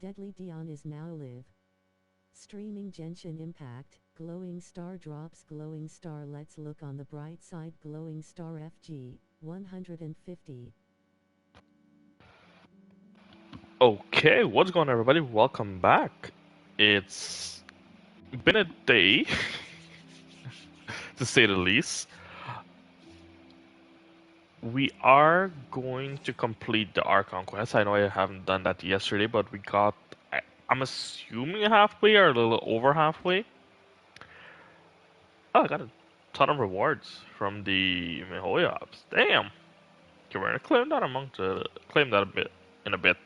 Deadly Dion is now live. Streaming Genshin Impact, Glowing Star drops Glowing Star. Let's look on the bright side. Glowing Star FG, 150. Okay, what's going on, everybody? Welcome back. It's been a day, to say the least. We are going to complete the Archon quest. I know I haven't done that yesterday, but we got, I'm assuming halfway or a little over halfway. Oh, I got a ton of rewards from the Mihoyobs. Damn. Okay, we're gonna claim that a bit in a bit.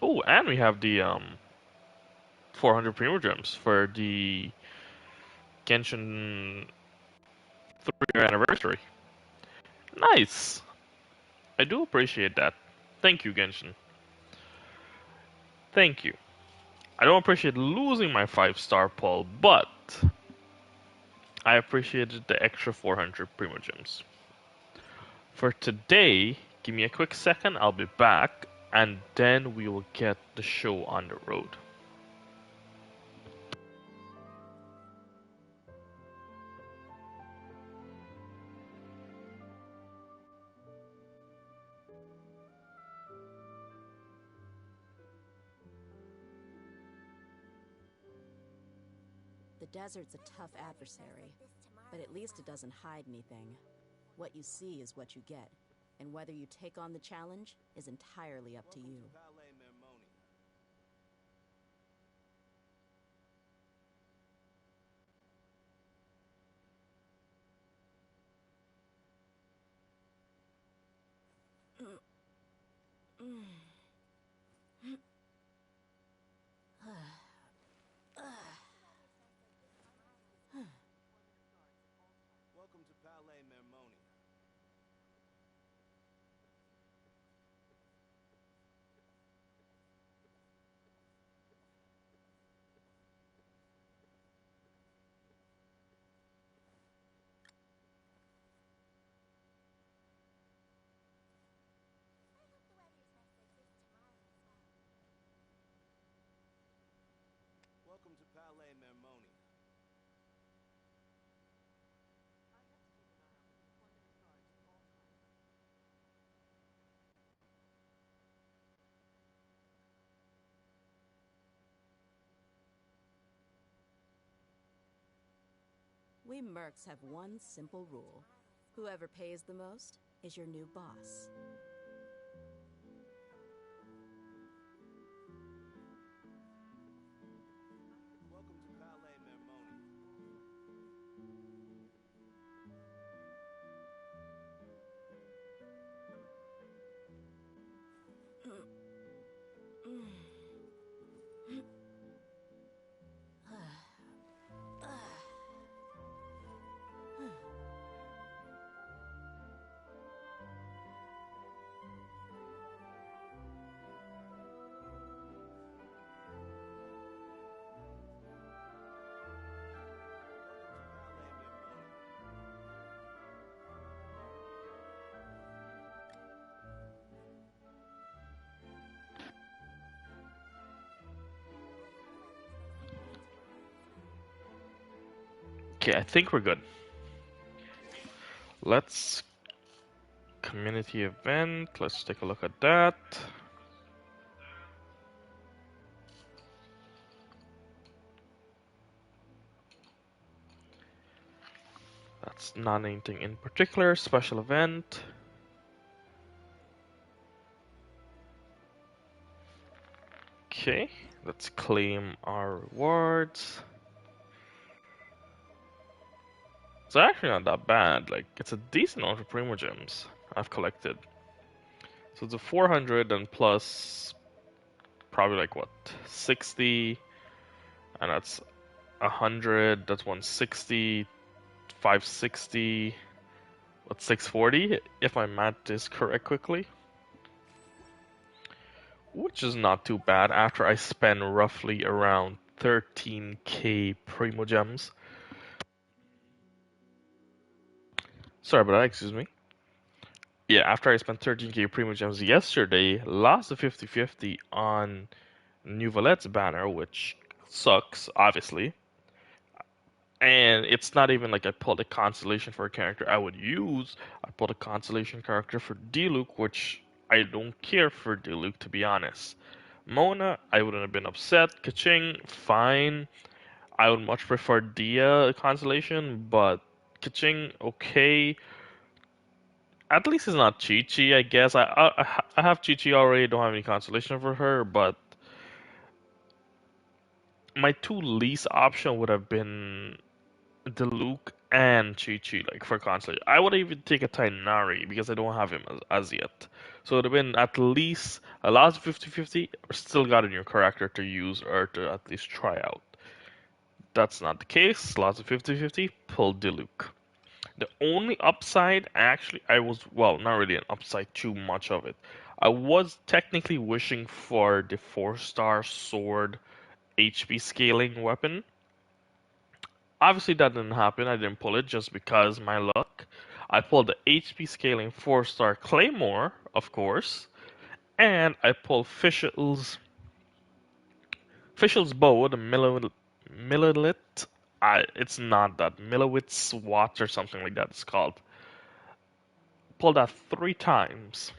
Oh, and we have the 400 Primo Gems for the Genshin 3-year anniversary. Nice! I do appreciate that. Thank you, Genshin. Thank you. I don't appreciate losing my 5-star pull, but I appreciated the extra 400 Primo Gems. For today, give me a quick second, I'll be back, and then we will get the show on the road. The desert's a tough adversary, but at least it doesn't hide anything. What you see is what you get, and whether you take on the challenge is entirely up to you. Welcome to Palais Mermoni. Welcome to Palais Mermoni. We mercs have one simple rule. Whoever pays the most is your new boss. Welcome to Palais Mermoni. Okay, I think we're good. Let's community event. Let's take a look at that. That's not anything in particular. Special event. Okay, let's claim our rewards. It's actually not that bad. Like, it's a decent amount of Primo Gems I've collected. So it's a 400 and plus probably like what, 60, and that's 100, that's 160, 560, what, 640, if my math is correct quickly. Which is not too bad after I spend roughly around 13k Primo Gems. Sorry about that, excuse me. Yeah, after I spent 13k Primo Gems yesterday, lost the 50-50 on Neuvalet's banner, which sucks, obviously. And it's not even like I pulled a constellation for a character I would use. I pulled a constellation character for Diluc, which I don't care for Diluc, to be honest. Mona, I wouldn't have been upset. Kaching, fine. I would much prefer Dia constellation, but Kaching, okay. At least it's not Chi Chi, I guess. I have Chi Chi already, don't have any constellation for her, but my two least option would have been Diluc and Chi Chi, like for constellation. I would even take a Tainari because I don't have him as yet. So it would have been at least a last 50-50, or still got a new character to use or to at least try out. That's not the case. Lots of 50-50, pull Diluc. The only upside, actually, well, not really an upside, too much of it. I was technically wishing for the 4-star sword HP scaling weapon. Obviously, that didn't happen. I didn't pull it just because my luck. I pulled the HP scaling 4-star Claymore, of course, and I pulled Fischl's bow, the Millilit. It's not that. Millowitz Watch or something like that it's called. Pulled that 3 times.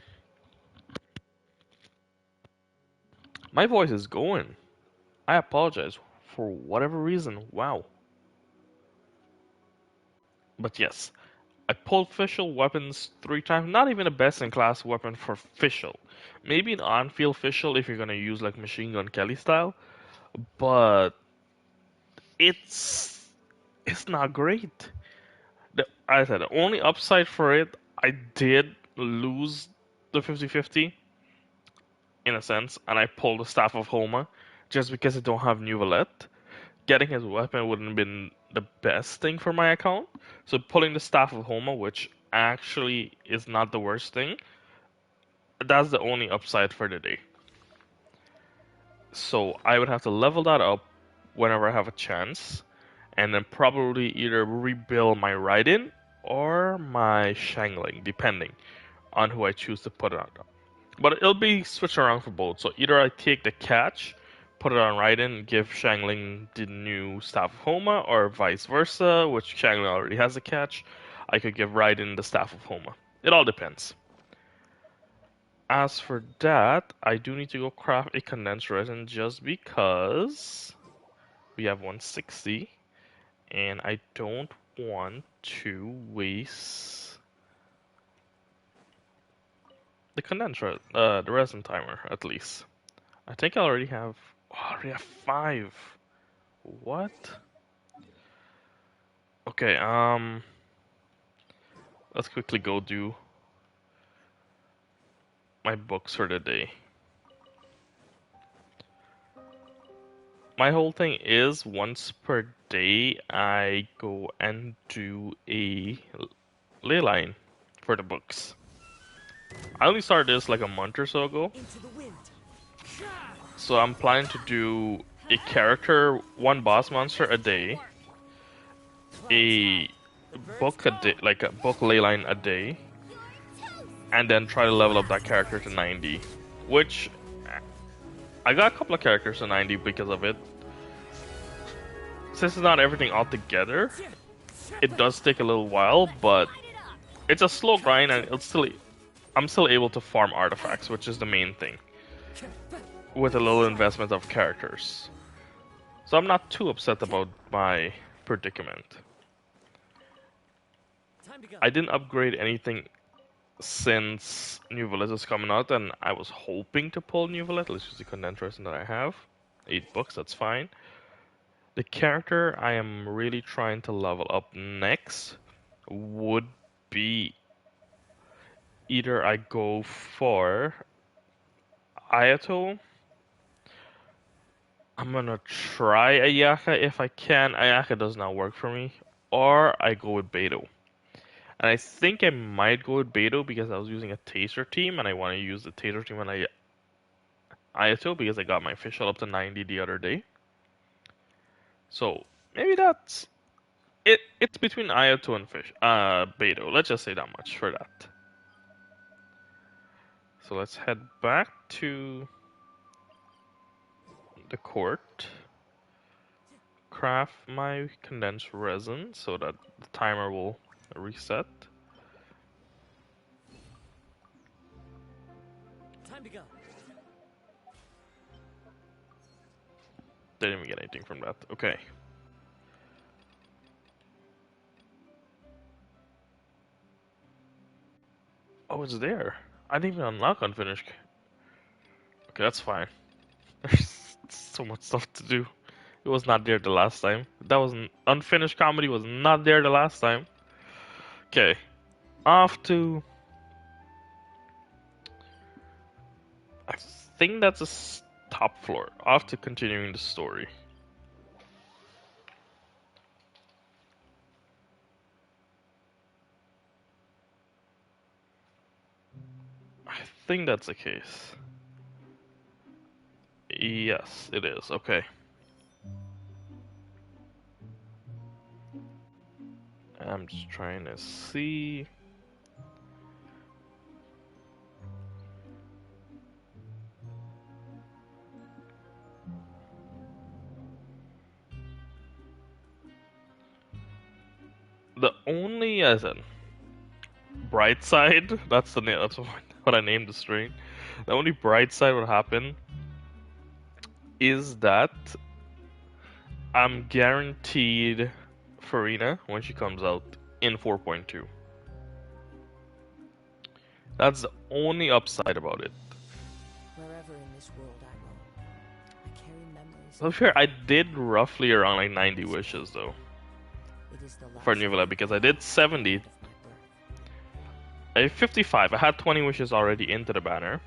My voice is going. I apologize for whatever reason. Wow. But yes, I pulled Fischl weapons 3 times. Not even a best in class weapon for Fischl. Maybe an on-field Fischl if you're gonna use like Machine Gun Kelly style. But it's not great. I said the only upside for it, I did lose the 50-50 in a sense, and I pulled the Staff of Homa just because I don't have New Valette. Getting his weapon wouldn't have been the best thing for my account. So pulling the Staff of Homa, which actually is not the worst thing, that's the only upside for the day. So I would have to level that up whenever I have a chance, and then probably either rebuild my Raiden or my Shangling, depending on who I choose to put it on. But it'll be switched around for both. So either I take the catch, put it on Raiden, give Shangling the new Staff of Homa, or vice versa, which Shangling already has a catch. I could give Raiden the Staff of Homa. It all depends. As for that, I do need to go craft a condensed resin just because we have 160, and I don't want to waste the resin timer at least. I think I already have. Oh, I already have 5. What? Okay. Let's quickly go do my books for the day. My whole thing is once per day I go and do a ley line for the books. I only started this like a month or so ago. So I'm planning to do a character, 1 boss monster a day, a book a day, like a book leyline a day, and then try to level up that character to 90. Which I got a couple of characters to 90 because of it. Since it's not everything all together, it does take a little while, but it's a slow grind, and I'm still able to farm artifacts, which is the main thing, with a little investment of characters. So I'm not too upset about my predicament. I didn't upgrade anything since New Valette is coming out, and I was hoping to pull New Valette. Let's use the condensed resin that I have. 8 books, that's fine. The character I am really trying to level up next would be either I go for Ayato. I'm gonna try Ayaka if I can. Ayaka does not work for me. Or I go with Beto. And I think I might go with Beto because I was using a Taser team and I want to use the Taser team on Ayato because I got my official up to 90 the other day. So maybe that's it. It's between Ayato and Beto. Let's just say that much for that. So let's head back to the court. Craft my condensed resin so that the timer will reset. Time to go. Didn't even get anything from that. Okay. Oh, it's there. I didn't even unlock unfinished. Okay, that's fine. There's so much stuff to do. It was not there the last time. That was unfinished comedy was not there the last time. Okay. Off to... I think that's a top floor. Off to continuing the story. I think that's the case. Yes, it is. Okay. I'm just trying to see. The only, as in, bright side, that's the name, that's what I named the string. The only bright side would happen is that I'm guaranteed Farina when she comes out in 4.2. That's the only upside about it. Wherever in this world I roam, I carry memories. So sure, I did roughly around like 90 wishes though It is the for last Nuvela because I did 70. of my birth. I did 55. I had 20 wishes already into the banner.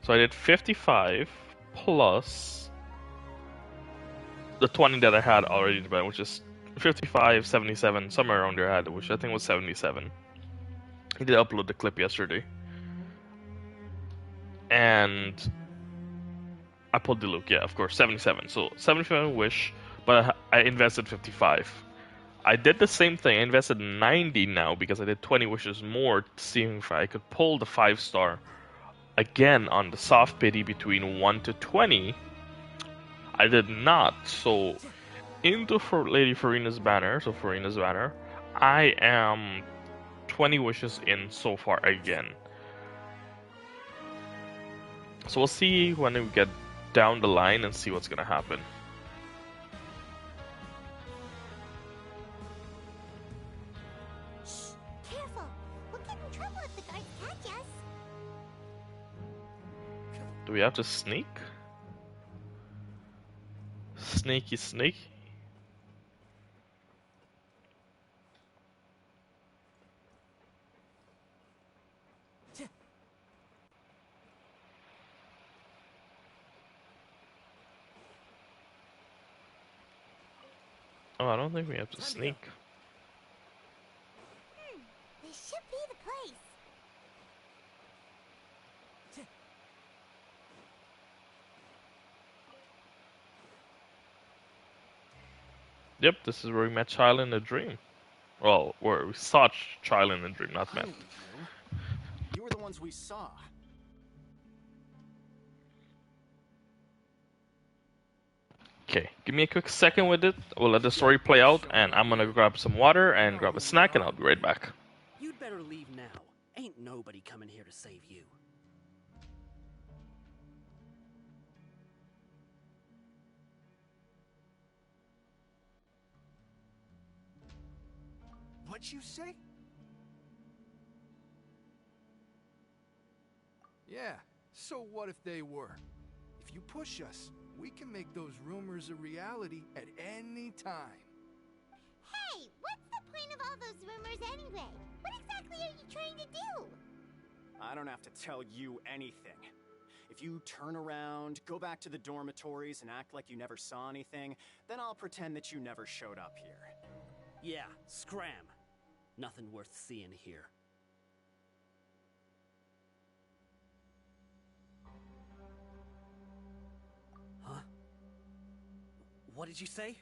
So I did 55 plus the 20 that I had already in the banner, which is 55, 77, somewhere around there I had, which I think was 77. He did upload the clip yesterday. And I pulled the Luke, yeah, of course, 77. So 77 wish, but I invested 55. I did the same thing. I invested 90 now because I did 20 wishes more to see if I could pull the 5-star again on the soft pity between 1 to 20. I did not. So into for Lady Farina's banner, I am 20 wishes in so far again. So we'll see when we get down the line and see what's gonna happen. Careful! We'll get in trouble if the guards catch us. Do we have to sneak? Sneaky sneak. Oh, I don't think we have to sneak. This should be the place. Yep, this is where we met Child in a Dream. Well, where we saw Child in a Dream, not met. You were the ones we saw. Okay, give me a quick second with it. We'll let the story play out, and I'm gonna grab some water and grab a snack, and I'll be right back. You'd better leave now. Ain't nobody coming here to save you. What'd you say? Yeah, so what if they were? If you push us, we can make those rumors a reality at any time. Hey, what's the point of all those rumors anyway? What exactly are you trying to do? I don't have to tell you anything. If you turn around, go back to the dormitories, and act like you never saw anything, then I'll pretend that you never showed up here. Yeah, scram. Nothing worth seeing here. Huh? What did you say?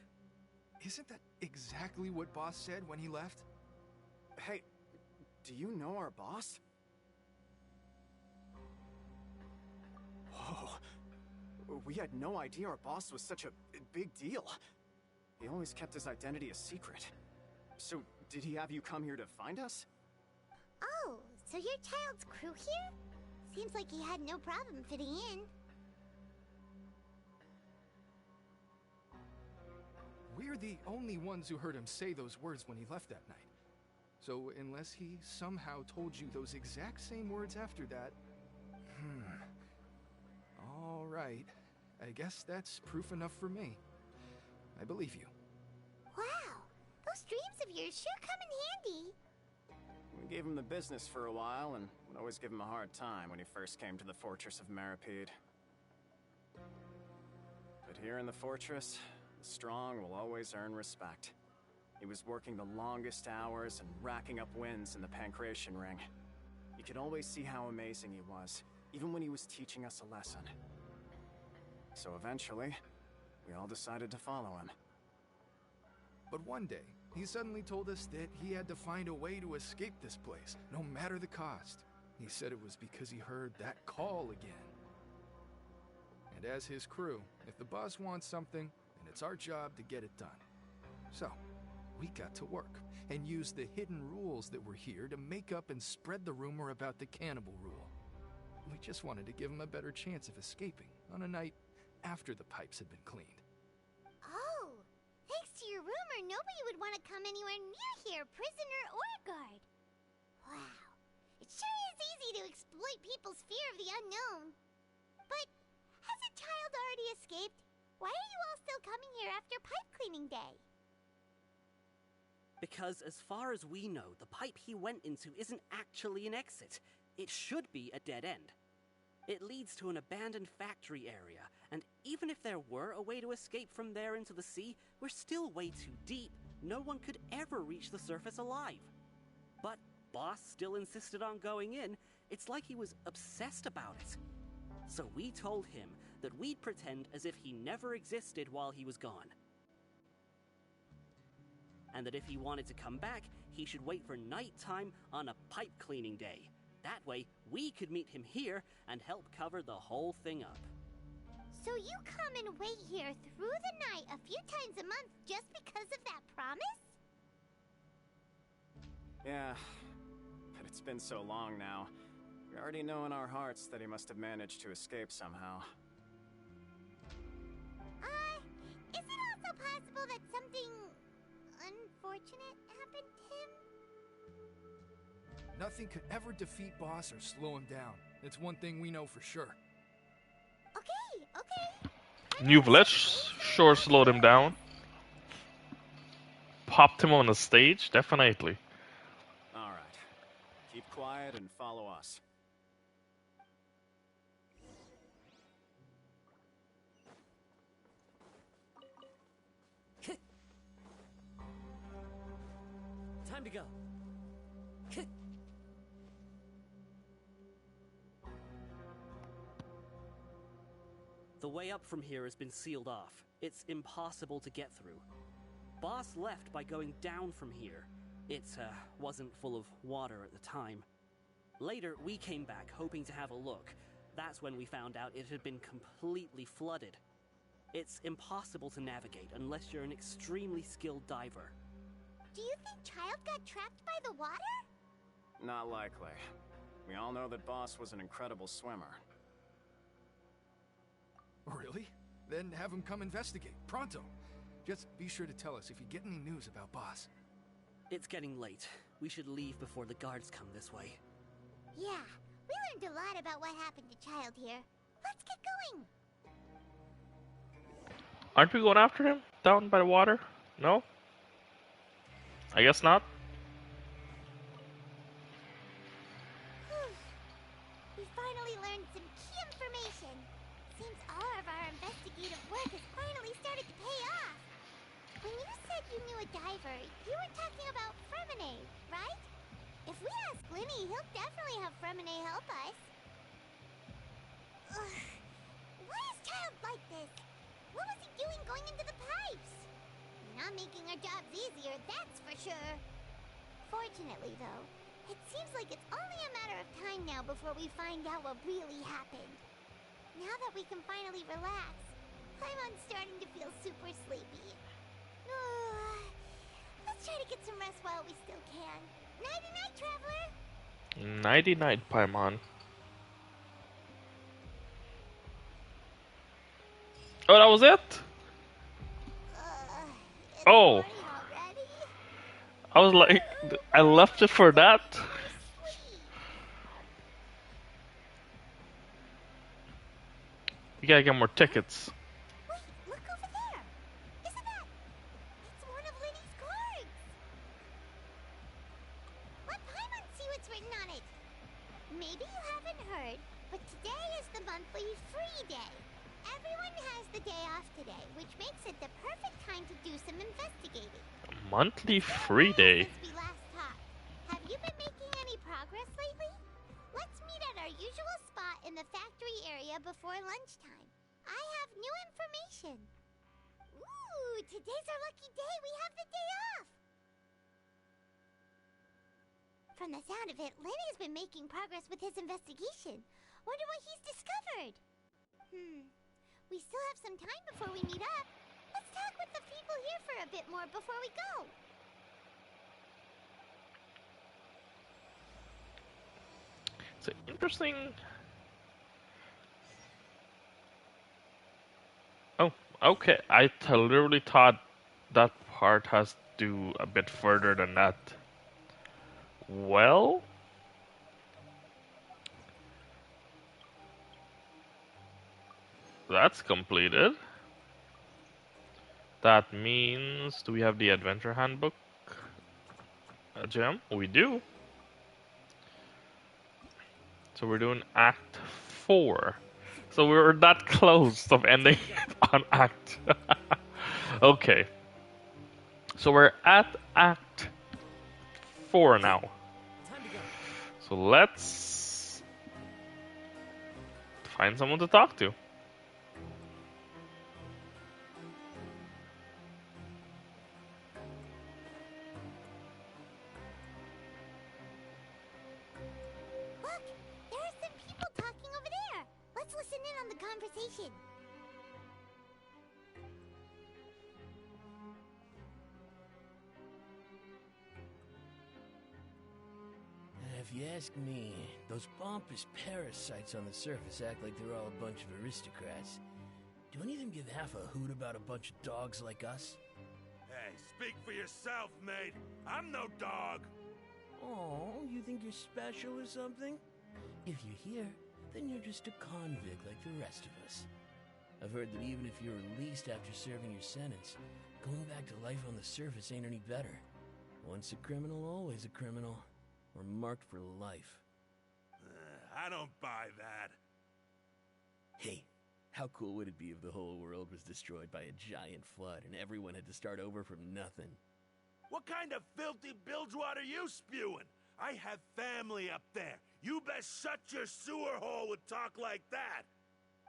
Isn't that exactly what Boss said when he left? Hey, do you know our boss? Whoa. We had no idea our boss was such a big deal. He always kept his identity a secret. So, did he have you come here to find us? Oh, so your child's crew here? Seems like he had no problem fitting in. We're the only ones who heard him say those words when he left that night. So, unless he somehow told you those exact same words after that... All right. I guess that's proof enough for me. I believe you. Wow, those dreams of yours sure come in handy. We gave him the business for a while, and would always give him a hard time when he first came to the Fortress of Maripede. But here in the fortress, the strong will always earn respect. He was working the longest hours and racking up wins in the Pancration Ring. You could always see how amazing he was, even when he was teaching us a lesson. So eventually, we all decided to follow him. But one day, he suddenly told us that he had to find a way to escape this place, no matter the cost. He said it was because he heard that call again. And as his crew, if the boss wants something, then it's our job to get it done. So, we got to work, and used the hidden rules that were here to make up and spread the rumor about the cannibal rule. We just wanted to give him a better chance of escaping on a night after the pipes had been cleaned. Oh, thanks to your rumor, nobody would want to come anywhere near here, prisoner or guard. Wow, it sure is easy to exploit people's fear of the unknown. But has a child already escaped? Why are you all still coming here after pipe cleaning day? Because as far as we know, the pipe he went into isn't actually an exit. It should be a dead end. It leads to an abandoned factory area, and even if there were a way to escape from there into the sea, we're still way too deep. No one could ever reach the surface alive. But Boss still insisted on going in. It's like he was obsessed about it. So we told him that we'd pretend as if he never existed while he was gone. And that if he wanted to come back, he should wait for nighttime on a pipe cleaning day. That way, we could meet him here and help cover the whole thing up. So you come and wait here through the night a few times a month just because of that promise? Yeah, but it's been so long now. We already know in our hearts that he must have managed to escape somehow. Is it also possible that something unfortunate happened to him? Nothing could ever defeat Boss or slow him down. It's one thing we know for sure. Okay. New village sure slowed him down. Popped him on the stage, definitely. Alright. Keep quiet and follow us. Time to go. The way up from here has been sealed off. It's impossible to get through. Boss left by going down from here. It wasn't full of water at the time. Later, we came back hoping to have a look. That's when we found out it had been completely flooded. It's impossible to navigate unless you're an extremely skilled diver. Do you think Child got trapped by the water? Not likely. We all know that Boss was an incredible swimmer. Really? Then have him come investigate, pronto. Just be sure to tell us if you get any news about Boss. It's getting late. We should leave before the guards come this way. Yeah, we learned a lot about what happened to Child here. Let's get going. Aren't we going after him down by the water? No? I guess not. We finally learned some key information. Seems all of our investigative work has finally started to pay off. When you said you knew a diver, you were talking about Fremine, right? If we ask Linny, he'll definitely have Fremine help us. Ugh. Why is Child like this? What was he doing going into the pipes? Not making our jobs easier, that's for sure. Fortunately, though, it seems like it's only a matter of time now before we find out what really happened. Now that we can finally relax, I'm starting to feel super sleepy. Let's try to get some rest while we still can. Nighty-night, traveler! Nighty-night, Paimon. Oh, that was it? It's Oh. morning already? I was like, I left it for that? Sleep. You gotta get more tickets. Wait, look over there! Isn't that... It's one of Liddy's cards! Let Paimon see what's written on it. Maybe you haven't heard, but today is the monthly free day. Everyone has the day off today, which makes it the perfect time to do some investigating. Monthly free day. Since we last talked, have you been making any progress lately? Let's meet at our usual spot in the factory area before lunchtime. I have new information. Ooh, today's our lucky day. We have the day off. From the sound of it, Lenny's been making progress with his investigation. Wonder what he's discovered. We still have some time before we meet up. Let's talk with the people here for a bit more before we go. It's interesting. Oh, okay. I literally thought that part has to do a bit further than that. Well, that's completed. That means, do we have the adventure handbook gem? We do. So we're doing Act 4. So we were that close of ending on Act. Okay. So we're at Act 4 now. So let's find someone to talk to. Look, there are some people talking over there. Let's listen in on the conversation. If you ask me, those pompous parasites on the surface act like they're all a bunch of aristocrats. Do any of them give half a hoot about a bunch of dogs like us? Hey, speak for yourself, mate. I'm no dog. Oh, you think you're special or something? If you're here, then you're just a convict like the rest of us. I've heard that even if you're released after serving your sentence, going back to life on the surface ain't any better. Once a criminal, always a criminal. Or marked for life. I don't buy that. Hey, how cool would it be if the whole world was destroyed by a giant flood and everyone had to start over from nothing? What kind of filthy bilgewater are you spewing? I have family up there. You best shut your sewer hole with talk like that.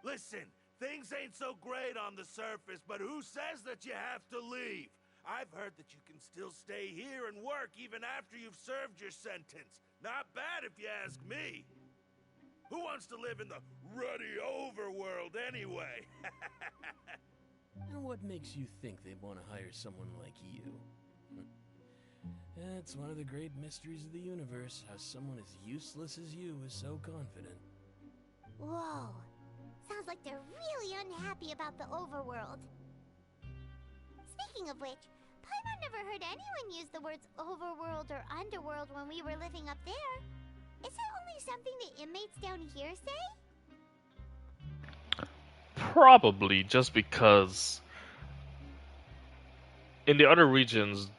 Listen, things ain't so great on the surface, but who says that you have to leave? I've heard that you can still stay here and work even after you've served your sentence. Not bad if you ask me. Who wants to live in the ruddy overworld anyway? And what makes you think they'd want to hire someone like you? That's one of the great mysteries of the universe, how someone as useless as you is so confident. Whoa. Sounds like they're really unhappy about the overworld. Speaking of which, Paimon never heard anyone use the words overworld or underworld when we were living up there. Is it only something the inmates down here say? Probably just because in the other regions,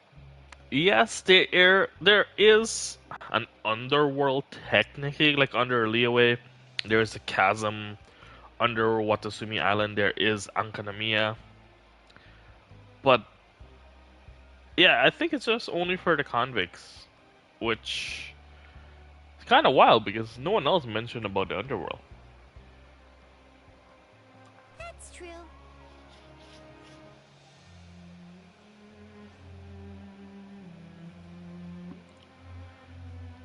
yes, there is an underworld technically, like under Liyue, there's a chasm. Under Watasumi Island, there is Ankanamiya. But yeah, I think it's just only for the convicts, which is kind of wild because no one else mentioned about the underworld. That's true.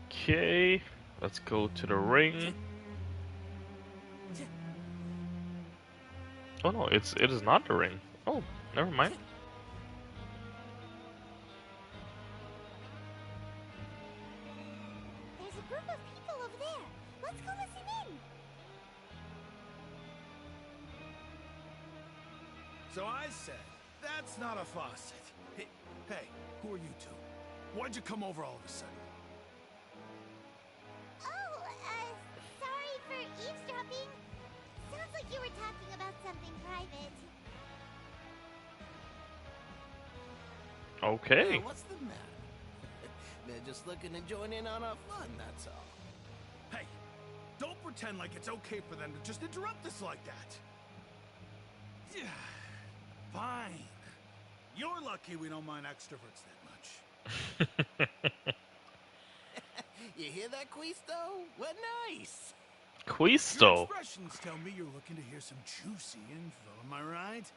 Okay, let's go to the ring. Oh no, it is not the ring. Oh, never mind. There's a group of people over there. Let's go listen in. So I said, that's not a faucet. Hey, who are you two? Why'd you come over all of a sudden? Oh, sorry for eavesdropping. Sounds like you were talking about something private. Okay. What's the matter? They're just looking to join in on our fun, that's all. Hey, don't pretend like it's okay for them to just interrupt us like that. Yeah, fine. You're lucky we don't mind extroverts that much. You hear that, Quisto? What nice! Your Quisto. expressions tell me you're looking to hear some juicy info, am I right?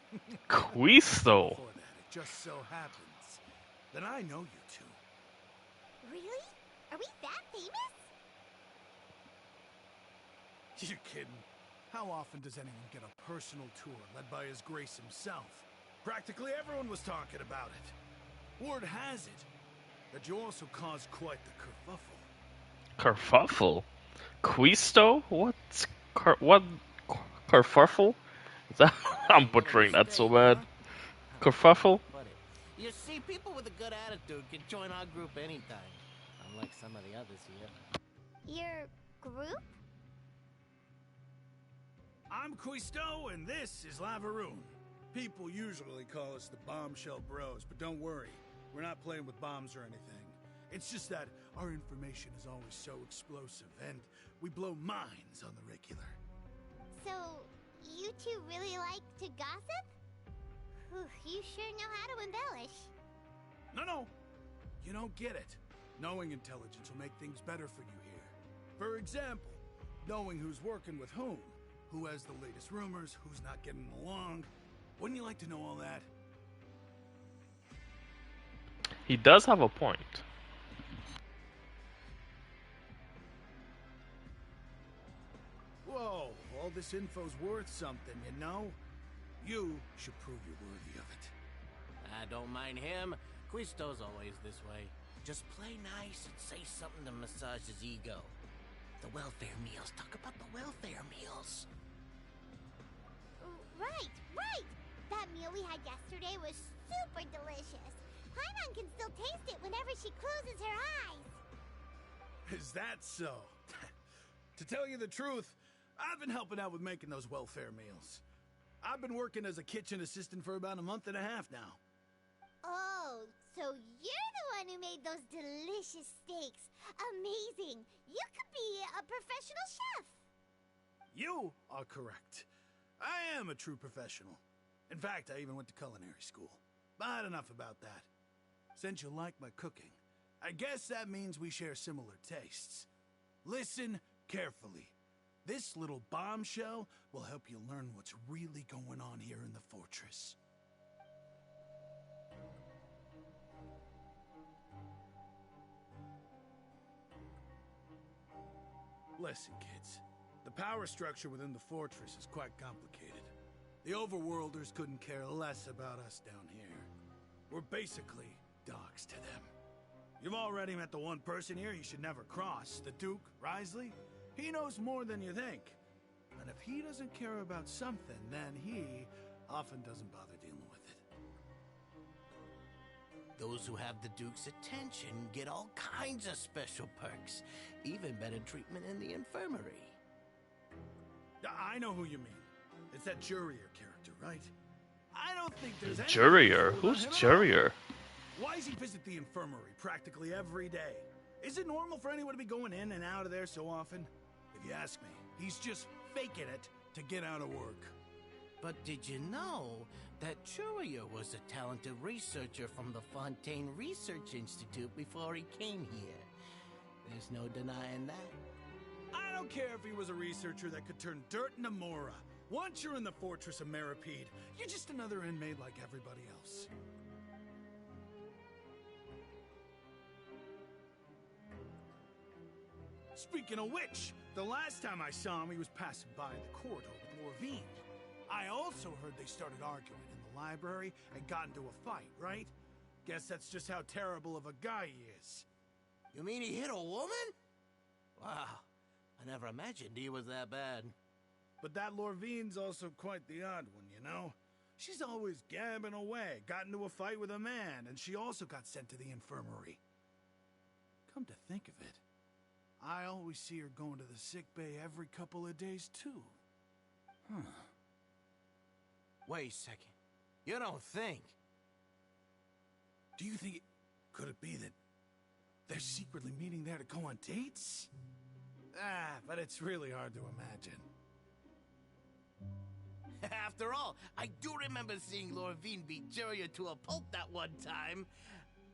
Quisto. Before that, it just so happens that I know you two. Really? Are we that famous? You're kidding. How often does anyone get a personal tour led by His Grace himself? Practically everyone was talking about it. Word has it that you also caused quite the kerfuffle. Kerfuffle? Quisto? What kerfuffle? Is that I'm butchering that so bad. Kerfuffle? You see, people with a good attitude can join our group anytime. Unlike some of the others here. Your group? I'm Quisto, and this is Lavaroon. People usually call us the Bombshell Bros, but don't worry. We're not playing with bombs or anything. It's just that our information is always so explosive, and we blow minds on the regular. So, you two really like to gossip? Whew, you sure know how to embellish. No. You don't get it. Knowing intelligence will make things better for you here. For example, knowing who's working with whom, who has the latest rumors, who's not getting along. Wouldn't you like to know all that? He does have a point. Whoa, all this info's worth something, you know? You should prove you're worthy of it. I don't mind him. Quisto's always this way. Just play nice and say something to massage his ego. The welfare meals. Talk about the welfare meals. Right! That meal we had yesterday was super delicious. Paimon can still taste it whenever she closes her eyes. Is that so? To tell you the truth, I've been helping out with making those welfare meals. I've been working as a kitchen assistant for about a month and a half now. Oh, so you're the one who made those delicious steaks. Amazing! You could be a professional chef. You are correct. I am a true professional. In fact, I even went to culinary school. But enough about that. Since you like my cooking, I guess that means we share similar tastes. Listen carefully. This little bombshell will help you learn what's really going on here in the fortress. Listen, kids. The power structure within the fortress is quite complicated. The overworlders couldn't care less about us down here. We're basically dogs to them. You've already met the one person here you should never cross, the Duke, Risley. He knows more than you think. And if he doesn't care about something, then he often doesn't bother dealing with it. Those who have the Duke's attention get all kinds of special perks. Even better treatment in the infirmary. I know who you mean. It's that Jurier character, right? I don't think there's any... Jurier? Who's Jurier? Why does he visit the infirmary practically every day? Is it normal for anyone to be going in and out of there so often? If you ask me, he's just faking it to get out of work. But did you know that Jurier was a talented researcher from the Fontaine Research Institute before he came here? There's no denying that. I don't care if he was a researcher that could turn dirt into Mora. Once you're in the fortress of Meripede, you're just another inmate like everybody else. Speaking of which, the last time I saw him, he was passing by the corridor with Lorvine. I also heard they started arguing in the library and got into a fight, right? Guess that's just how terrible of a guy he is. You mean he hit a woman? Wow, I never imagined he was that bad. But that Lorvine's also quite the odd one, you know? She's always gabbing away, got into a fight with a man, and she also got sent to the infirmary. Come to think of it, I always see her going to the sick bay every couple of days, too. Huh. Wait a second. You don't think? Do you think could it be that they're secretly meeting there to go on dates? But it's really hard to imagine. After all, I do remember seeing Lorvine beat Julia to a pulp that one time.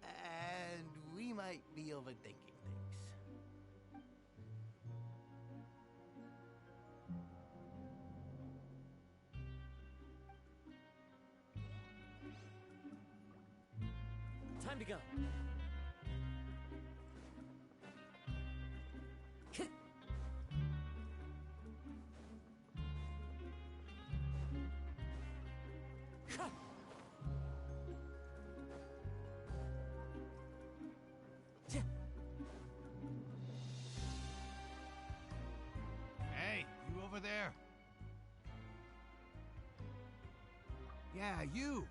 And we might be overthinking things. Time to go. Hey, you over there? Yeah, you.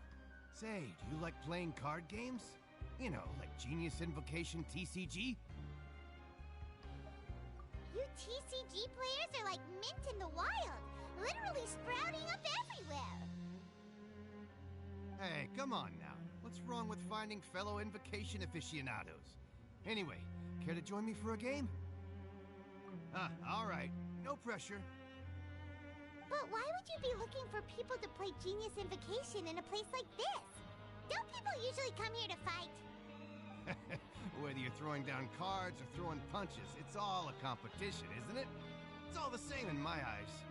Say, do you like playing card games? You know, like Genius Invocation TCG? You TCG players are like mint in the wild, literally sprouting up everywhere. Hey, come on now. What's wrong with finding fellow Invocation aficionados? Anyway, care to join me for a game? Alright. No pressure. But why would you be looking for people to play Genius Invocation in a place like this? Don't people usually come here to fight? Whether you're throwing down cards or throwing punches, it's all a competition, isn't it? It's all the same in my eyes.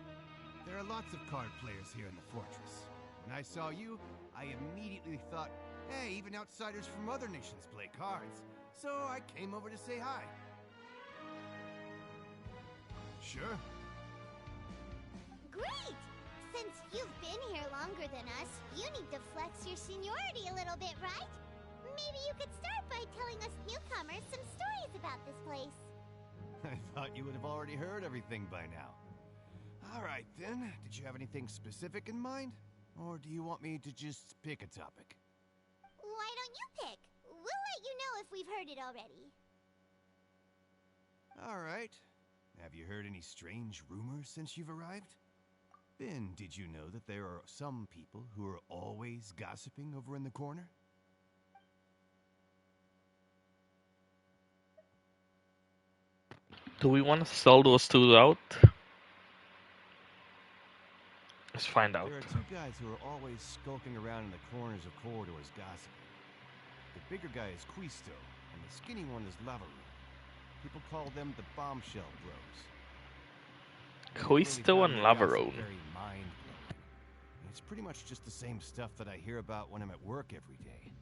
There are lots of card players here in the fortress. When I saw you, I immediately thought, hey, even outsiders from other nations play cards. So I came over to say hi. Sure. Great! Since you've been here longer than us, you need to flex your seniority a little bit, right? Maybe you could start by telling us newcomers some stories about this place. I thought you would have already heard everything by now. All right, then. Did you have anything specific in mind? Or do you want me to just pick a topic? Why don't you pick? We'll let you know if we've heard it already. All right. Have you heard any strange rumors since you've arrived? Ben, did you know that there are some people who are always gossiping over in the corner? Do we want to sell those two out? Let's find out. There are two guys who are always skulking around in the corners of corridors gossiping. The bigger guy is Quisto, and the skinny one is Lavaru. People call them the Bombshell Bros. Quisto and Lavaru. Very mind-blowing. It's pretty much just the same stuff that I hear about when I'm at work every day.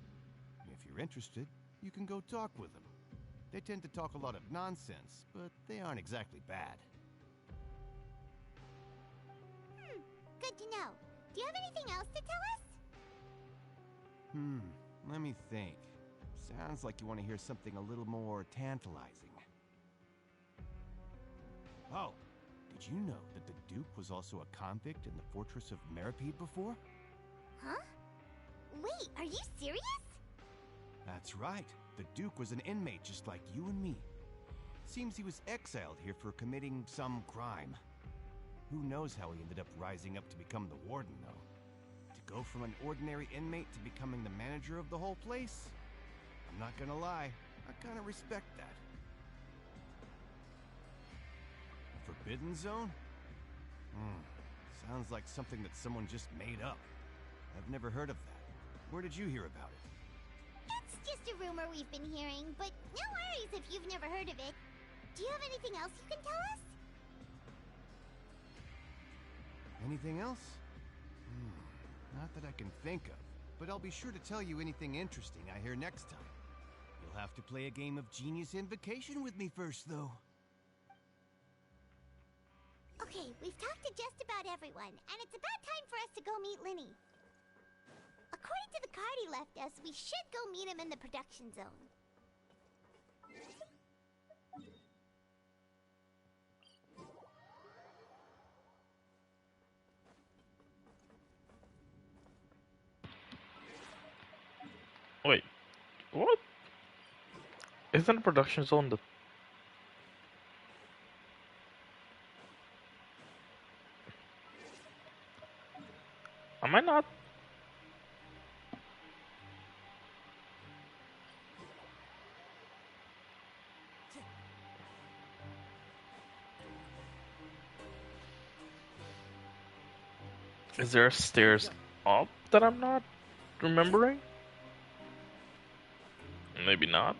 If you're interested, you can go talk with them. They tend to talk a lot of nonsense, but they aren't exactly bad. Good to know. Do you have anything else to tell us? Let me think. Sounds like you want to hear something a little more tantalizing. Oh, did you know that the Duke was also a convict in the fortress of Meripede before? Huh? Wait, are you serious? That's right. The Duke was an inmate just like you and me. Seems he was exiled here for committing some crime. Who knows how he ended up rising up to become the warden, though. To go from an ordinary inmate to becoming the manager of the whole place? I'm not gonna lie, I kinda respect that. Forbidden Zone? Sounds like something that someone just made up. I've never heard of that. Where did you hear about it? It's just a rumor we've been hearing, but no worries if you've never heard of it. Do you have anything else you can tell us? Anything else? Not that I can think of, but I'll be sure to tell you anything interesting I hear next time. You'll have to play a game of Genius Invocation with me first, though. Okay, we've talked to just about everyone, and it's about time for us to go meet Linny. According to the card he left us, we should go meet him in the production zone. Wait, what? Isn't the production zone the... Am I not? Is there stairs up that I'm not remembering? Maybe not.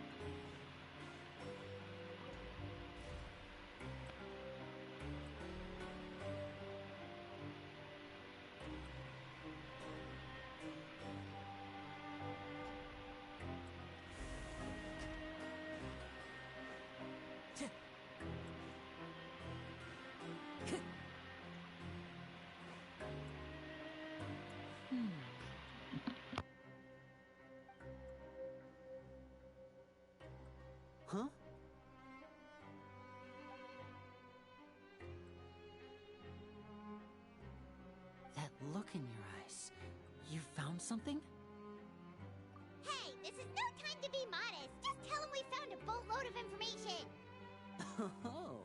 Huh? That look in your eyes. You found something? Hey, this is no time to be modest. Just tell him we found a boatload of information. Oh,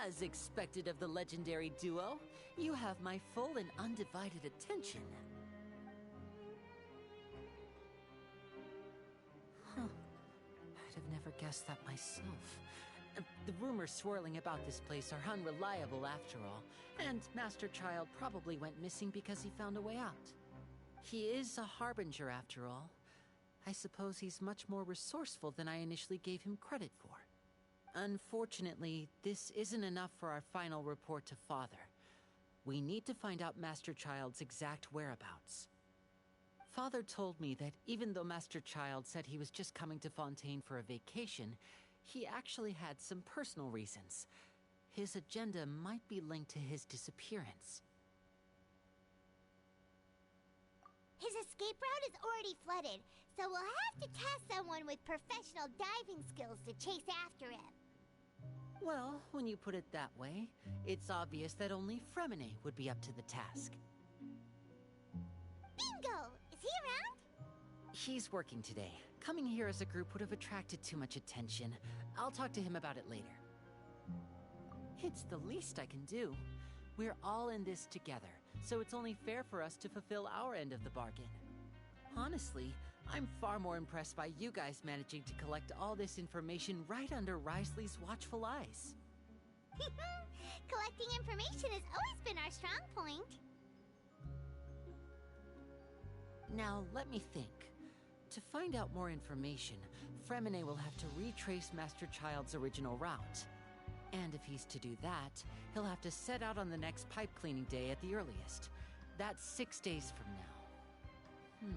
as expected of the legendary duo, you have my full and undivided attention. Huh. I'd have never guessed that myself. The rumors swirling about this place are unreliable after all, and Master Child probably went missing because he found a way out. He is a harbinger after all. I suppose he's much more resourceful than I initially gave him credit for. Unfortunately, this isn't enough for our final report to Father. We need to find out Master Child's exact whereabouts. Father told me that even though Master Child said he was just coming to Fontaine for a vacation, he actually had some personal reasons. His agenda might be linked to his disappearance. His escape route is already flooded, so we'll have to task someone with professional diving skills to chase after him. Well, when you put it that way, it's obvious that only Fremine would be up to the task. Bingo! Is he around? He's working today. Coming here as a group would have attracted too much attention. I'll talk to him about it later. It's the least I can do. We're all in this together, so it's only fair for us to fulfill our end of the bargain. Honestly, I'm far more impressed by you guys managing to collect all this information right under Risley's watchful eyes. Collecting information has always been our strong point. Now, let me think. To find out more information, Fremine will have to retrace Master Child's original route. And if he's to do that, he'll have to set out on the next pipe cleaning day at the earliest. That's 6 days from now.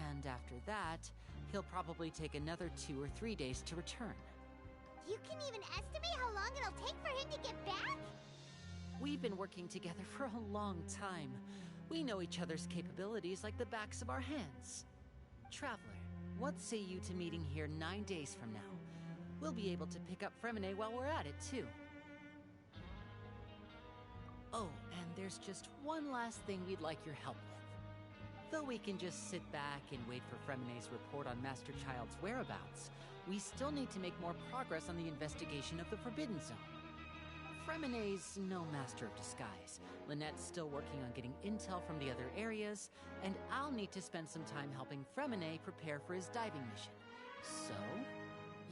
And after that, he'll probably take another 2 or 3 days to return. You can even estimate how long it'll take for him to get back? We've been working together for a long time. We know each other's capabilities like the backs of our hands. Traveler, what say you to meeting here 9 days from now? We'll be able to pick up Fremine while we're at it, too. Oh, and there's just one last thing we'd like your help with. Though we can just sit back and wait for Fremine's report on Master Child's whereabouts, we still need to make more progress on the investigation of the Forbidden Zone. Fremine's no master of disguise. Lynette's still working on getting intel from the other areas, and I'll need to spend some time helping Fremine prepare for his diving mission. So,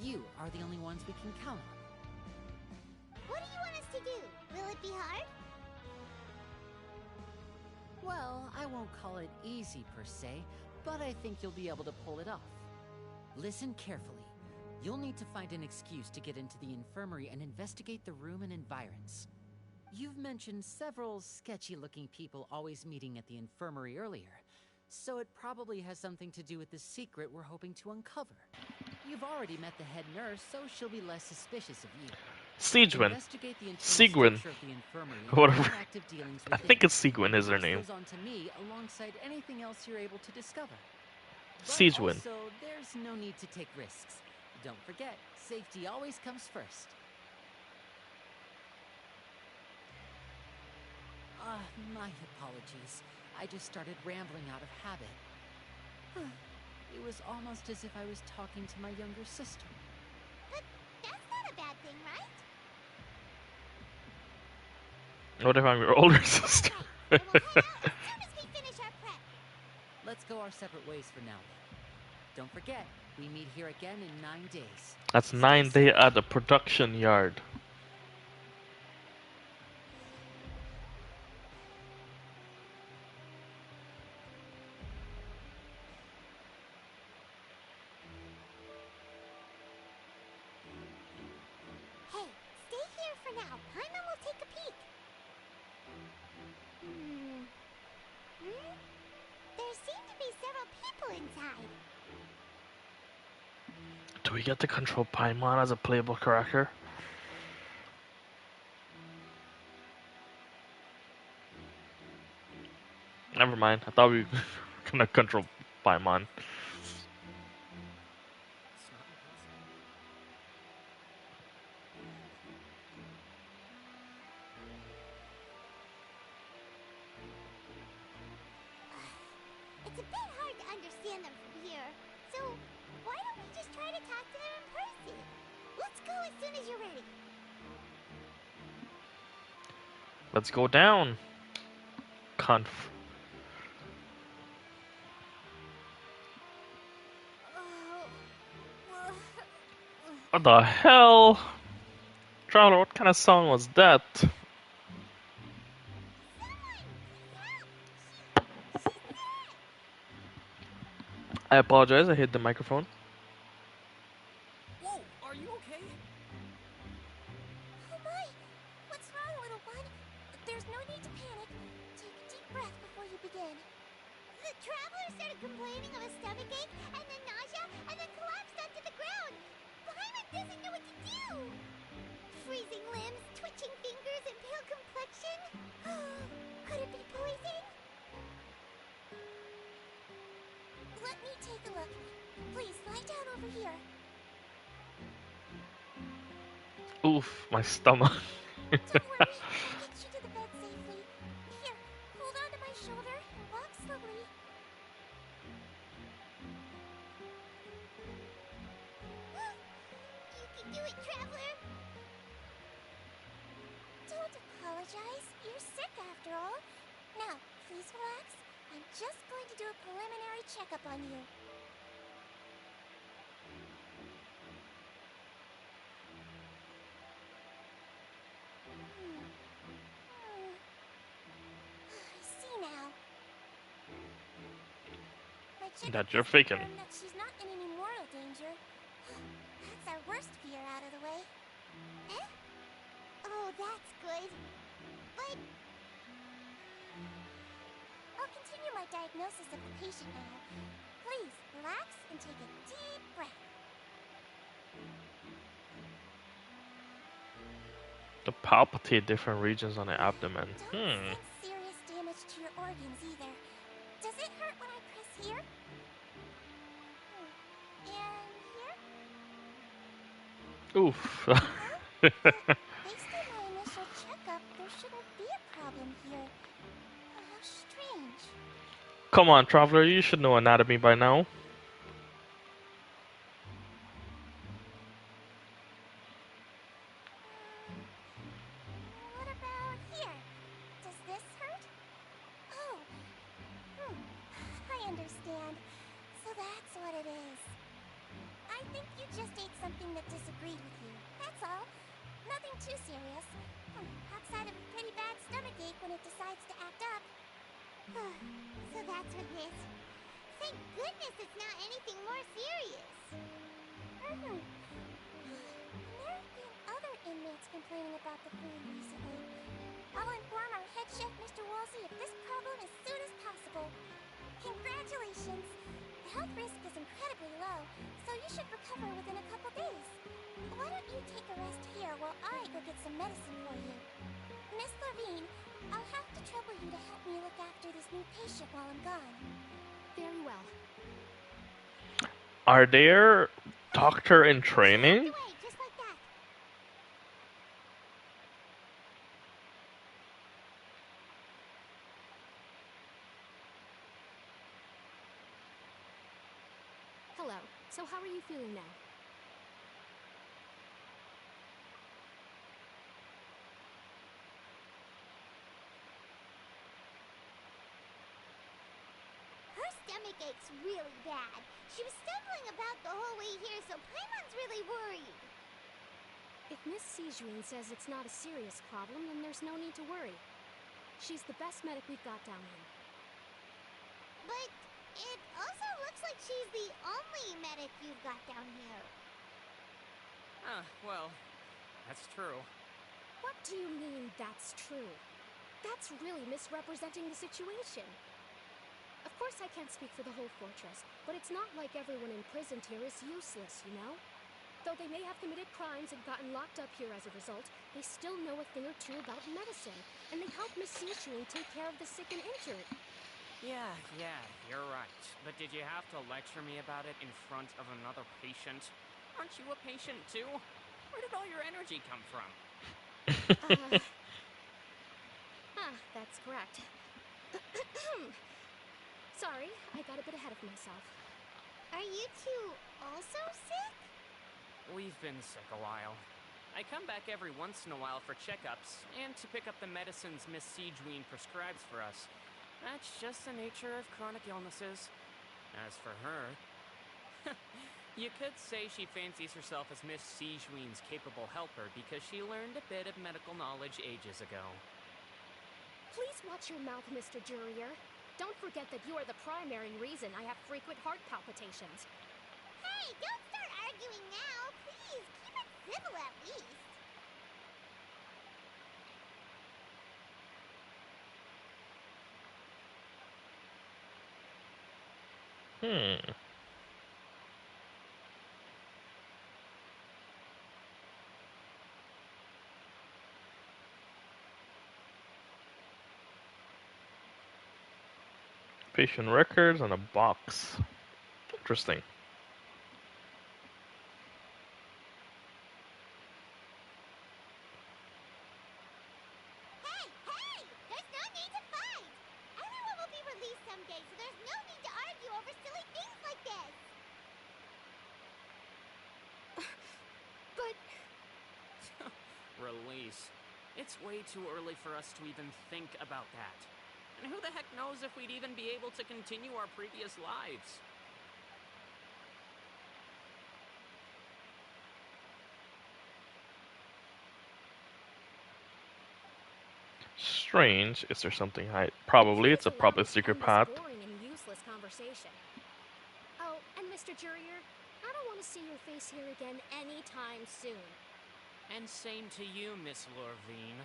you are the only ones we can count on. What do you want us to do? Will it be hard? Well, I won't call it easy per se, but I think you'll be able to pull it off. Listen carefully. You'll need to find an excuse to get into the infirmary and investigate the room and environs. You've mentioned several sketchy-looking people always meeting at the infirmary earlier, so it probably has something to do with the secret we're hoping to uncover. You've already met the head nurse, so she'll be less suspicious of you. Seguin. Investigate the internal Seguin. structure of the infirmary and Whatever. any active dealings I within. think it's Seguin is her This name. goes on to me alongside anything else you're able to discover. But Seguin. also, there's no need to take risks. Don't forget, safety always comes first. My apologies. I just started rambling out of habit. It was almost as if I was talking to my younger sister. But that's not a bad thing, right? What if I'm your older sister? We'll head out as soon as we finish our prep. Let's go our separate ways for now. Don't forget, we meet here again in 9 days. That's 9 days at the production yard. Hey, stay here for now. Paimon will take a peek. There seem to be several people inside. Do we get to control Paimon as a playable character? Never mind. I thought we were gonna control Paimon. It's a bit hard to understand them from here. So, why don't we just try to talk to them in person? Let's go as soon as you're ready. Let's go down. Conf. What the hell? Traveler, what kind of song was that? I apologize, I hit the microphone. Whoa, are you okay? Oh my! What's wrong, little one? There's no need to panic. Take a deep breath before you begin. The traveler started complaining of a stomachache, and then nausea, and then collapsed onto the ground. Paimon doesn't know what to do. Freezing limbs, twitching fingers, and pale complexion. Could it be poison? Let me take a look. Please lie down over here. Oof, my stomach. Don't worry, I'll get you to the bed safely. Here, hold on to my shoulder and walk slowly. You can do it, Traveler! Don't apologize. You're sick after all. Now, please relax. I'm just going to do a preliminary checkup on you. I see now. My checkup That you're has faking. confirmed that she's not in any mortal danger. That's our worst fear out of the way. Eh? Oh, that's good. But I'll continue my diagnosis of the patient now. Please relax and take a deep breath. To palpitate different regions on the abdomen. Don't sense serious damage to your organs either. Does it hurt when I press here? And here? Oof. Based on my initial checkup, there shouldn't be a problem here. How strange. Come on, Traveler, you should know anatomy by now. What about here? Does this hurt? Oh. I understand. So that's what it is. I think you just ate something that disagreed with you. That's all. Nothing too serious. Outside of a pretty bad stomachache when it decides to act up. So that's what it is. Thank goodness it's not anything more serious. There have been other inmates complaining about the food recently. I'll inform our head chef, Mr. Woolsey, of this problem as soon as possible. Congratulations! The health risk is incredibly low, so you should recover within a couple days. Why don't you you take a rest here while I go get some medicine for you. Miss Levine, I'll have to trouble you to help me look after this new patient while I'm gone. Very well. Are there doctor in training? Away, just like that. Hello. So how are you feeling now? Her stomach aches really bad. She was stumbling about the whole way here, so Paimon's really worried. If Miss Sijuin says it's not a serious problem, then there's no need to worry. She's the best medic we've got down here. But it also looks like she's the only medic you've got down here. Well, that's true. What do you mean, that's true? That's really misrepresenting the situation. Of course I can't speak for the whole fortress, but it's not like everyone imprisoned here is useless, you know? Though they may have committed crimes and gotten locked up here as a result, they still know a thing or two about medicine, and they help Miss Sichuan take care of the sick and injured. Yeah, you're right. But did you have to lecture me about it in front of another patient? Aren't you a patient too? Where did all your energy come from? That's correct. Sorry, I got a bit ahead of myself. Are you two also sick? We've been sick a while. I come back every once in a while for checkups, and to pick up the medicines Miss Sijuin prescribes for us. That's just the nature of chronic illnesses. As for her, you could say she fancies herself as Miss Sijuin's capable helper because she learned a bit of medical knowledge ages ago. Please watch your mouth, Mr. Jurier. Don't forget that you are the primary reason I have frequent heart palpitations. Hey, don't start arguing now. Please, keep it civil at least. Patient records on a box. Interesting. Hey! There's no need to fight! Everyone will be released someday, so there's no need to argue over silly things like this! But... Release. It's way too early for us to even think about that. And who the heck knows if we'd even be able to continue our previous lives? Strange. Is there something hide? Probably. It's a probably secret path. Boring and useless conversation. Oh, and Mr. Jurier, I don't want to see your face here again anytime soon. And same to you, Miss Lorvine.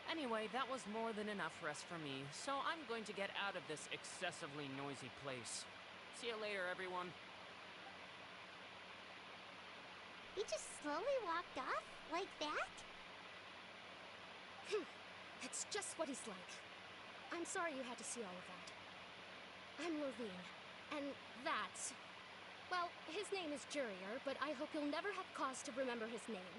Anyway, that was more than enough rest for me, so I'm going to get out of this excessively noisy place. See you later, everyone. He just slowly walked off? Like that? It's just what he's like. I'm sorry you had to see all of that. I'm Lorvine, and that's... Well, his name is Jurier, but I hope you'll never have cause to remember his name.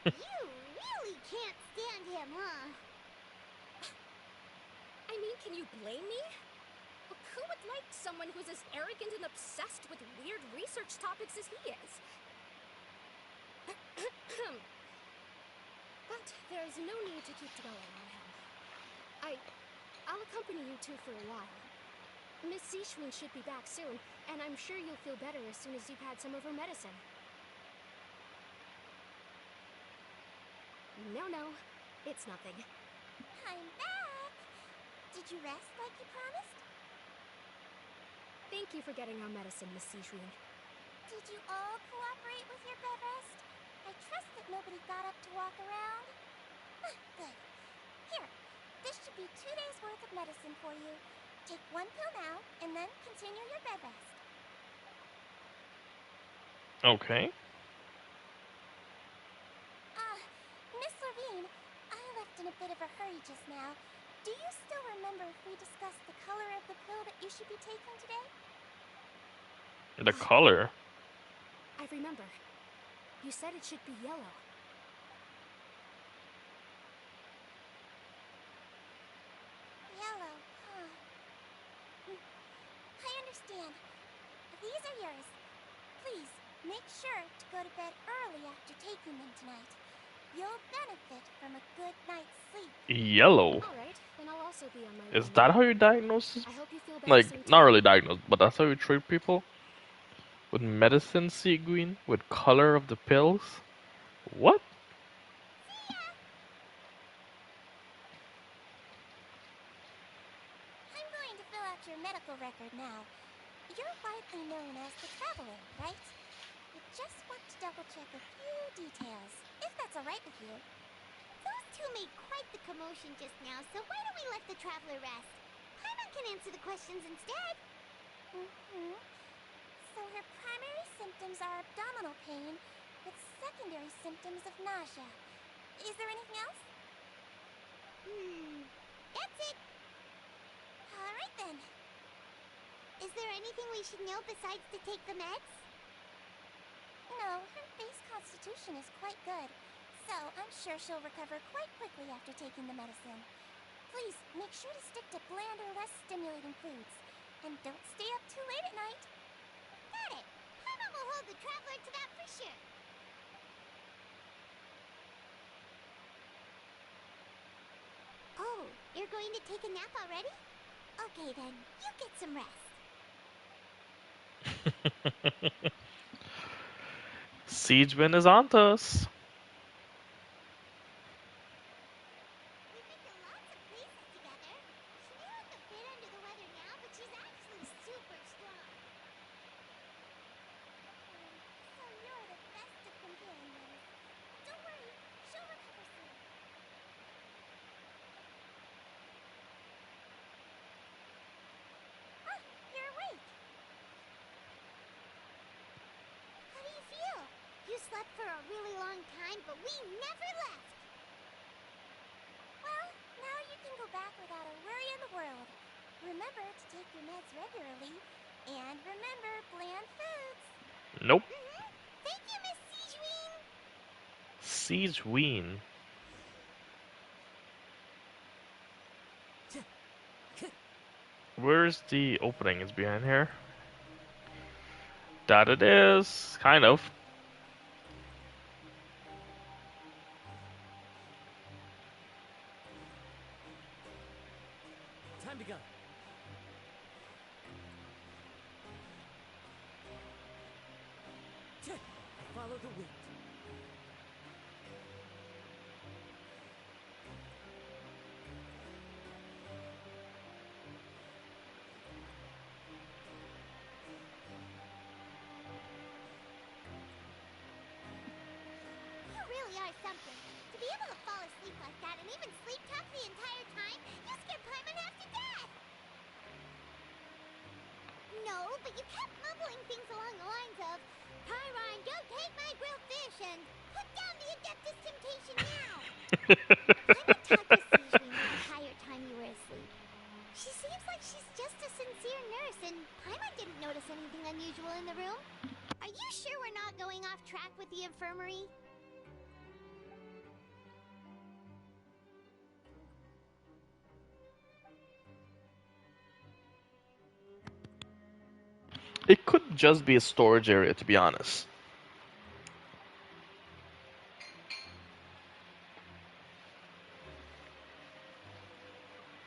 You really can't stand him, huh? I mean, can you blame me? Who would like someone who's as arrogant and obsessed with weird research topics as he is? But there's no need to keep dwelling on him. I'll accompany you two for a while. Miss Sichuan should be back soon, and I'm sure you'll feel better as soon as you've had some of her medicine. No, it's nothing. I'm back! Did you rest like you promised? Thank you for getting our medicine, Miss Sichuan. Did you all cooperate with your bed rest? I trust that nobody got up to walk around. Good. Here, this should be 2 days' worth of medicine for you. Take 1 pill now, and then continue your bed rest. Okay. just now. Do you still remember if we discussed the color of the pill that you should be taking today? The color? I remember. You said it should be yellow. Yellow, huh? I understand. These are yours. Please, make sure to go to bed early after taking them tonight. You'll benefit from a good night's sleep. Yellow? Alright, then I'll also be on my Is that how you diagnose? I hope you feel better Like, soon not too. really diagnose, but that's how you treat people? With medicine sequin? With color of the pills? What? I'm going to fill out your medical record now. You're widely known as the Traveler, right? I just want to double-check a few details, if that's alright with you. Those two made quite the commotion just now, so why don't we let the Traveler rest? Paimon can answer the questions instead. So her primary symptoms are abdominal pain, with secondary symptoms of nausea. Is there anything else? That's it. Alright then. Is there anything we should know besides to take the meds? No, her base constitution is quite good, so I'm sure she'll recover quite quickly after taking the medicine. Please, make sure to stick to bland or less stimulating foods, and don't stay up too late at night. Got it! Paimon will hold the Traveler to that for sure. Oh, you're going to take a nap already? Okay then, you get some rest. Siegeman is onto us. We've been to lots of places together. She may look a bit under the weather now, but she's actually super strong. So you're the best of companions. Don't worry, she'll recover soon. Ah, you're awake. How do you feel? You slept for a really long time, but we never left. Well, now you can go back without a worry in the world. Remember to take your meds regularly, and remember bland foods. Nope. Thank you, Miss Siegeween. Siegeween. Where's the opening? It's behind here. That it is. Kind of. Time to go. Follow the wind. You really are something. To be able to fall asleep like that and even sleep talk the entire time, you scared Paimon half to death. No, but you kept mumbling things along the lines of, Pyron, don't take my grilled fish, and put down the Adeptus Temptation now. Paimon talked to Siegeween the entire time you were asleep. She seems like she's just a sincere nurse, and Paimon didn't notice anything unusual in the room. Are you sure we're not going off track with the infirmary? It could just be a storage area, to be honest.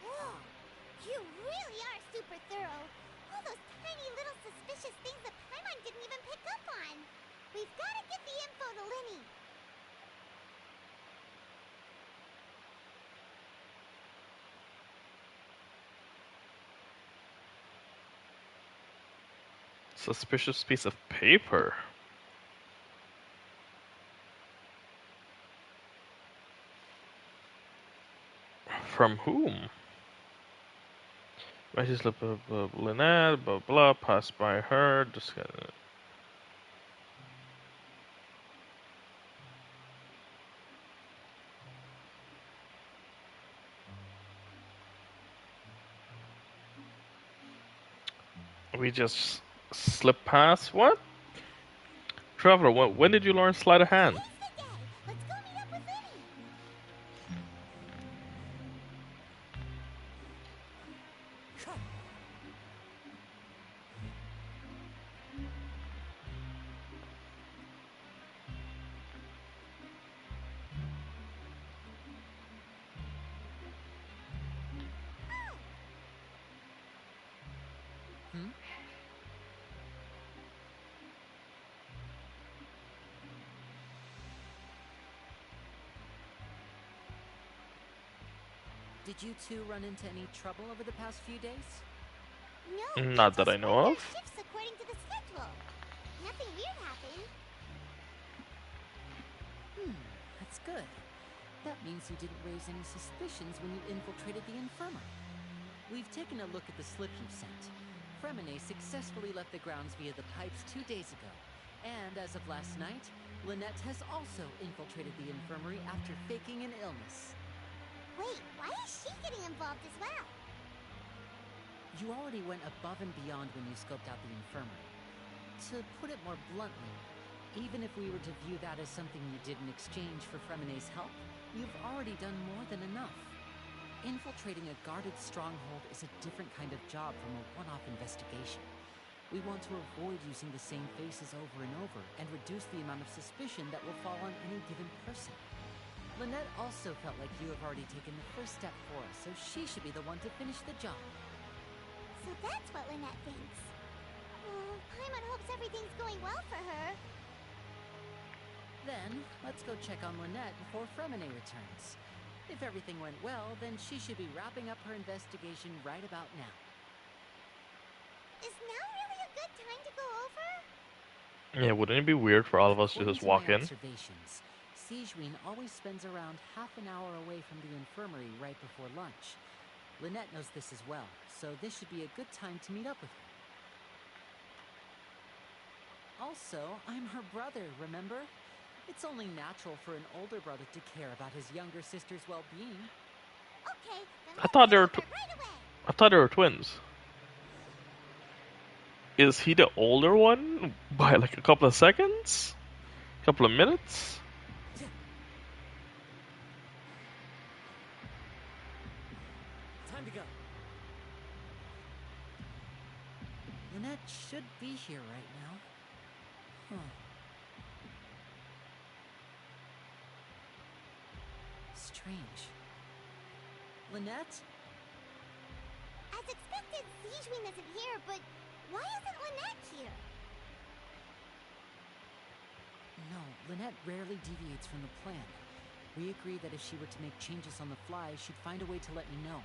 Whoa! You really are super thorough. All those tiny little suspicious things that Paimon didn't even pick up on. We've got to get the info to Linny. Suspicious piece of paper. From whom? Message slip of Lynette, blah blah, passed by her, just We just slip past? What? Traveler, when did you learn sleight of hand? Let's go meet up with Liddy. Did you two run into any trouble over the past few days? No. Not that I know of. Shifts according to the schedule. Nothing weird happened. That's good. That means you didn't raise any suspicions when you infiltrated the infirmary. We've taken a look at the slip you sent. Fremine successfully left the grounds via the pipes 2 days ago. And as of last night, Lynette has also infiltrated the infirmary after faking an illness. Wait, why is she getting involved as well? You already went above and beyond when you scoped out the infirmary. To put it more bluntly, even if we were to view that as something you did in exchange for Fremine's help, you've already done more than enough. Infiltrating a guarded stronghold is a different kind of job from a one-off investigation. We want to avoid using the same faces over and over and reduce the amount of suspicion that will fall on any given person. Lynette also felt like you have already taken the first step for us, so she should be the one to finish the job. So that's what Lynette thinks. Well, Paimon hopes everything's going well for her. Then, let's go check on Lynette before Fremine returns. If everything went well, then she should be wrapping up her investigation right about now. Is now really a good time to go over? Yeah, wouldn't it be weird for all of us to just walk in? Observations, Sigewinne always spends around half an hour away from the infirmary right before lunch. Lynette knows this as well, so this should be a good time to meet up with her. Also, I'm her brother, remember? It's only natural for an older brother to care about his younger sister's well-being. Okay, then I thought they were right away. I thought they were twins. Is he the older one by like a couple of seconds? A couple of minutes? Time to go. Lynette should be here right now. Huh. Strange. Lynette? As expected, Sigewinne isn't here, but why isn't Lynette here? No, Lynette rarely deviates from the plan. We agreed that if she were to make changes on the fly, she'd find a way to let me know.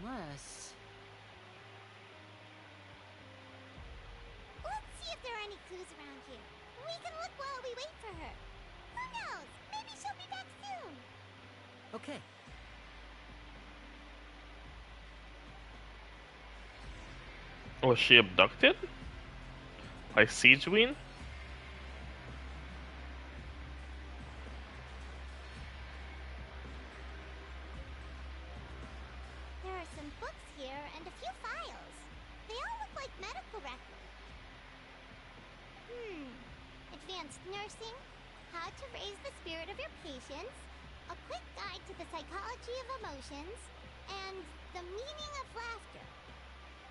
Unless... Let's see if there are any clues around here. We can look while we wait for her. Who knows? Maybe she'll be back soon. Okay. Was she abducted? By Sigewinne? There are some books here and a few files. They all look like medical records. Advanced nursing, how to raise the spirit of your patients, a quick guide to the psychology of emotions, and the meaning of laughter.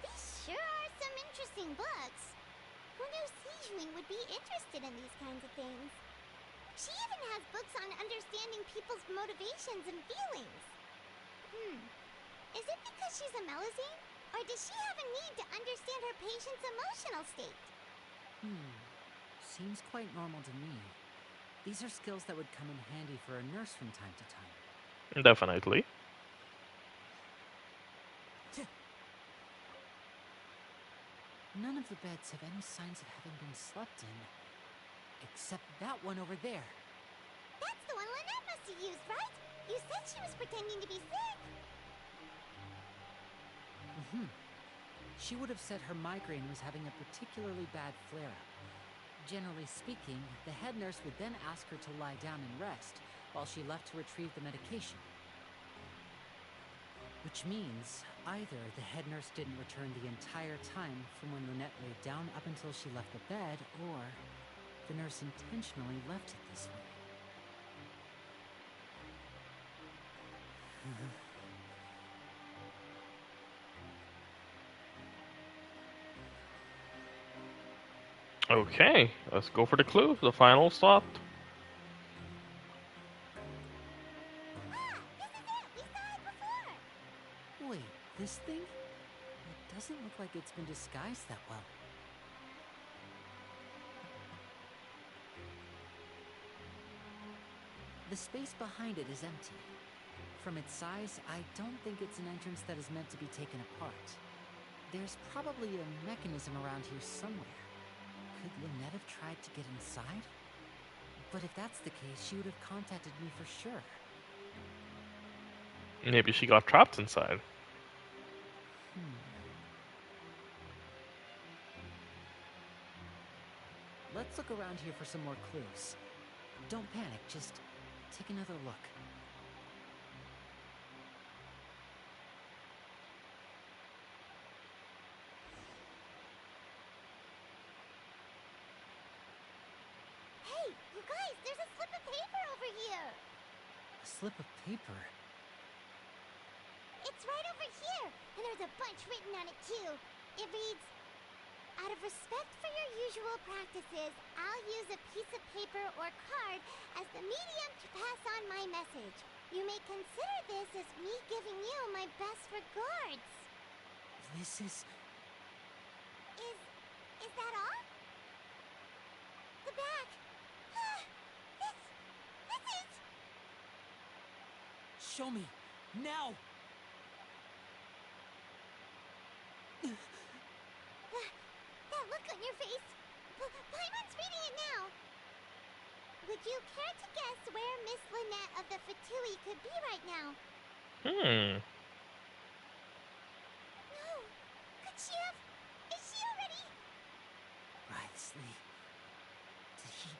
These sure are some interesting books. Who knew Sigewinne would be interested in these kinds of things? She even has books on understanding people's motivations and feelings. Is it because she's a Melusine? Or does she have a need to understand her patient's emotional state? Seems quite normal to me. These are skills that would come in handy for a nurse from time to time. Definitely. None of the beds have any signs of having been slept in. Except that one over there. That's the one Lynette must have used, right? You said she was pretending to be sick. She would have said her migraine was having a particularly bad flare-up. Generally speaking, the head nurse would then ask her to lie down and rest, while she left to retrieve the medication. Which means Either the head nurse didn't return the entire time from when Lynette laid down up until she left the bed, or the nurse intentionally left it this way. Okay, let's go for the clue, the final stop. Wait, this thing? It doesn't look like it's been disguised that well. The space behind it is empty. From its size, I don't think it's an entrance that is meant to be taken apart. There's probably a mechanism around here somewhere. Could Lynette have tried to get inside? But if that's the case, she would have contacted me for sure. Maybe she got trapped inside. Let's look around here for some more clues. Don't panic, just take another look. Hey, you guys, there's a slip of paper over here. A slip of paper? It's right over here, and there's a bunch written on it too. It reads, "Out of respect for your usual practices, I'll use a piece of paper or card as the medium to pass on my message. You may consider this as me giving you my best regards." This is... Is that all? The back. This is... Show me! Now! That look on your face. Paimon's reading it now. Would you care to guess where Miss Lynette of the Fatui could be right now? No. Could she have... Is she already... Wriothesley. Did he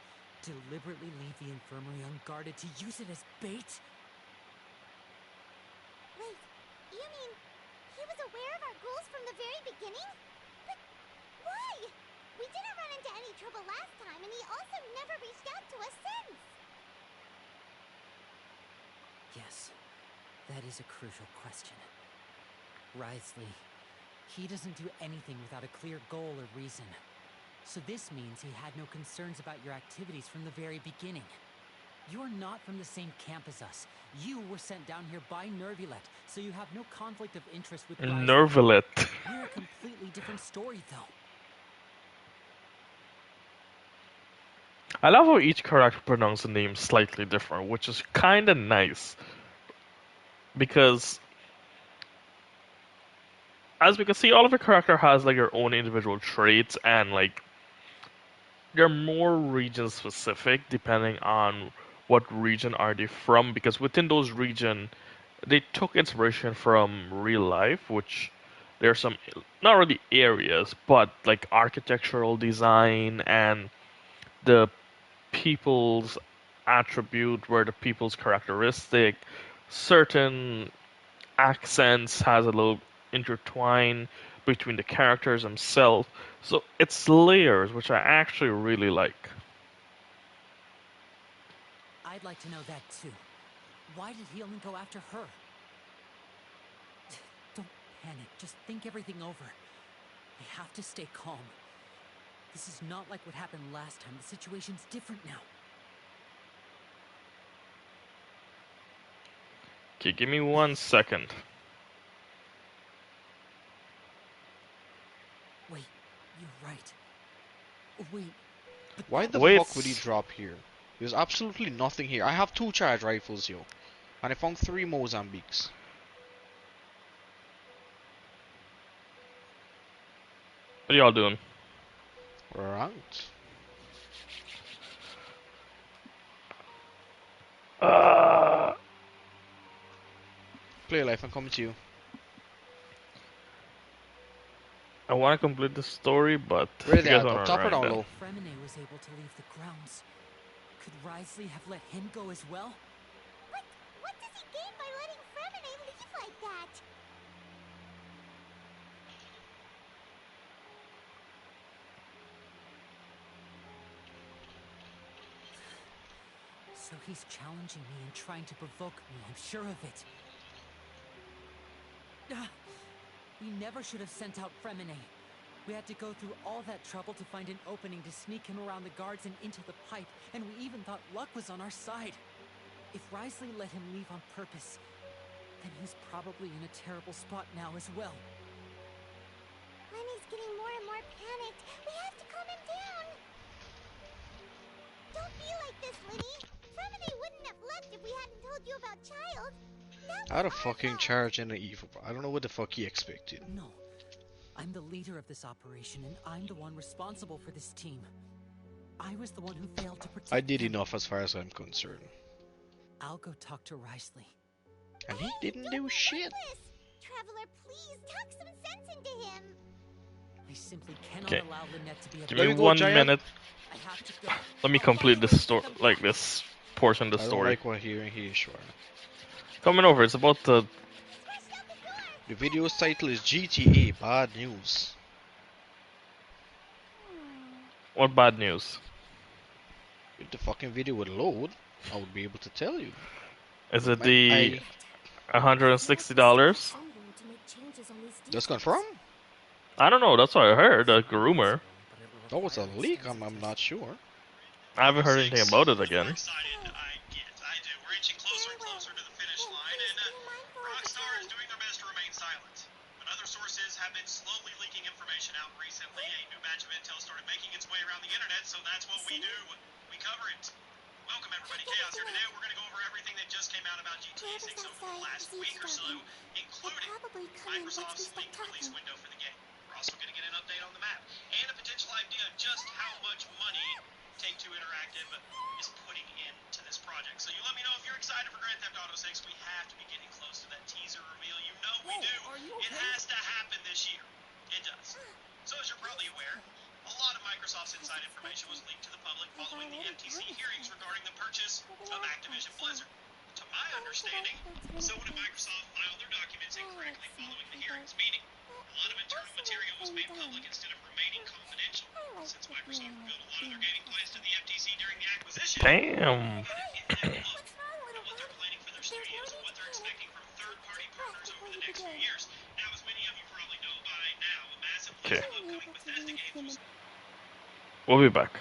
deliberately leave the infirmary unguarded to use it as bait? Wait, you mean he was aware of our goals from the very beginning? But why? We didn't run into any trouble last time, and he also never reached out to us since. Yes, that is a crucial question. Wriothesley, he doesn't do anything without a clear goal or reason. So this means he had no concerns about your activities from the very beginning. You're not from the same camp as us. You were sent down here by Nervulet, so you have no conflict of interest with Wriothesley. Nervulet. We're a completely different story, though. I love how each character pronounces the name slightly different, which is kind of nice. Because, as we can see, all of your character has like their own individual traits, and like they're more region specific depending on what region are they from. Because within those regions, they took inspiration from real life, which there are some not really areas, but like architectural design and the people's attribute, where the people's characteristic, certain accents has a little intertwine between the characters themselves. So it's layers, which I actually really like. I'd like to know that too. Why did he only go after her? Don't panic, just think everything over. We have to stay calm. This is not like what happened last time. The situation's different now. Okay, give me 1 second. Wait, you're right. Wait. Why the fuck would he drop here? There's absolutely nothing here. I have 2 charge rifles, yo. And I found 3 Mozambiques. What are y'all doing? We're out. Play life, I'm coming to you. I want to complete the story, but Where they at? Up top or down low? Fremine was able to leave the grounds. Could Wriothesley have let him go as well? What does he gain by letting Fremine leave like that? So he's challenging me and trying to provoke me, I'm sure of it. We never should have sent out Fremine. We had to go through all that trouble to find an opening to sneak him around the guards and into the pipe, and we even thought luck was on our side. If Risley let him leave on purpose, then he's probably in a terrible spot now as well. Lenny's getting more and more panicked. We have to calm him down. Don't be like this, Lenny. Fremine wouldn't have left if we hadn't told you about Child. I'd have fucking charged in the evil. I don't know what the fuck he expected. No. I'm the leader of this operation, and I'm the one responsible for this team. I was the one who failed to protect I did them. enough as far as I'm concerned. I'll go talk to Risley. And he didn't do shit. Traveler, please talk some sense into him. I simply cannot Okay. allow Lynette to be a Give me 1 minute. Let me complete this story, like this portion of the I don't story. like what hearing here, sure. Coming over, it's about the. The video's title is GTA Bad News. What bad news? If the fucking video would load, I would be able to tell you. Is it the $160? That's confirmed? I don't know, that's what I heard, a rumor. That was a leak, I'm not sure. I haven't heard anything about it again. Have been slowly leaking information out recently. A new batch of intel started making its way around the internet, so that's what we do. We cover it. Welcome everybody, Chaos here today. We're going to go over everything that just came out about GTA 6 over the last week or so, including Microsoft's leaked release window for the game. We're also going to get an update on the map, and a potential idea of just how much money Take-Two Interactive is putting into this project. So you let me know if you're excited for Grand Theft Auto 6. We have to be getting close to that teaser reveal. You know we do. It has to happen this year. It does. So as you're probably aware, a lot of Microsoft's inside information was leaked to the public following the FTC hearings regarding the purchase of Activision Blizzard. To my understanding, Sony and Microsoft filed their documents incorrectly following the hearings, meaning a lot of internal material was made public instead of remaining confidential. Since Microsoft revealed a lot of their gaming plans to the FTC during the acquisition, Damn. what they're planning for their studios and what they're expecting from third-party partners over the next few years. Now, as many of you probably know by now, a massive list of upcoming Bethesda games was... We'll be back.